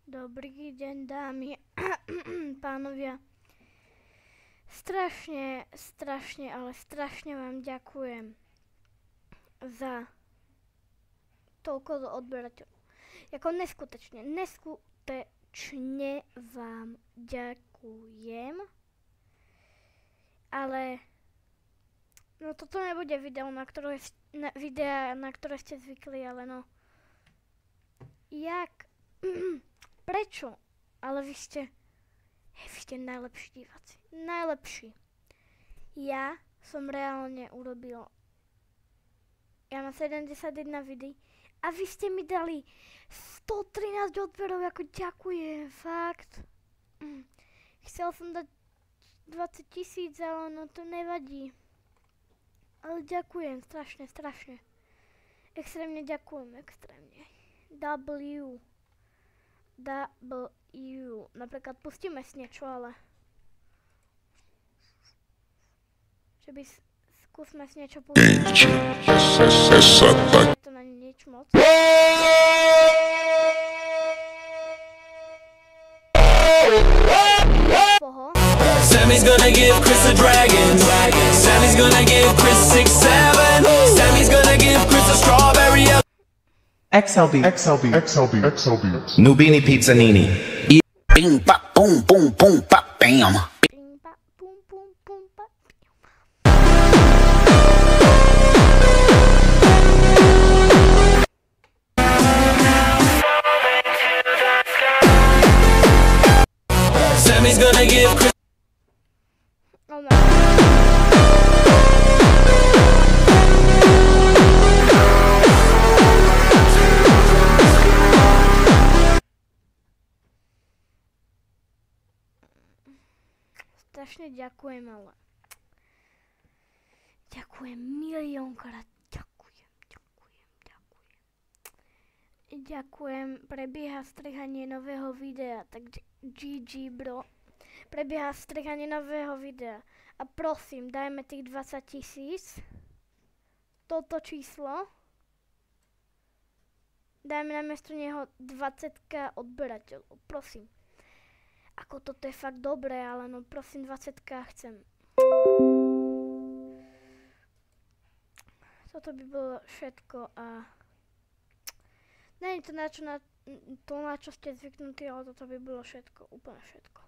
Dobrý deň, dámy pánovia. Strašne vám ďakujem za toľko odberateľov. Jako neskutečne vám ďakujem. Ale no toto nebude video, na ktoré ste zvykli, ale no. Prečo? Ale vy ste najlepší diváci. Najlepší. Ja som reálne urobil. Ja mám 71 videí a vy ste mi dali 113 odberov, ako ďakujem, fakt. Chcel som dať 20 000, ale no to nevadí. Ale ďakujem, strašne. Extrémne ďakujem, extrémne. Napríklad pustíme si niečo, ale že by skúsme si niečo pustiť. Je to na nič moc. Poho. Sammy's gonna give Chris a dragon. Sammy's gonna give Chris 6'7". Sammy's gonna give Chris a strawberry. XLB. Nubini Pizzanini. Bing bop boom boom boom bop bam. Bing ba boom boom boom ba. Sammy's gonna give Chris. Oh no. Strašne ďakujem, ale ďakujem miliónkrát, ďakujem, prebieha strihanie nového videa, takže GG bro, prebieha strihanie nového videa a prosím, dajme tých 20 000, toto číslo, dajme namiesto neho 20k odberateľov, prosím. Ako toto je fakt dobré, ale no prosím 20k chcem. Toto by bolo všetko a nie je to na čo ste zvyknutí, ale toto by bolo všetko, úplne všetko.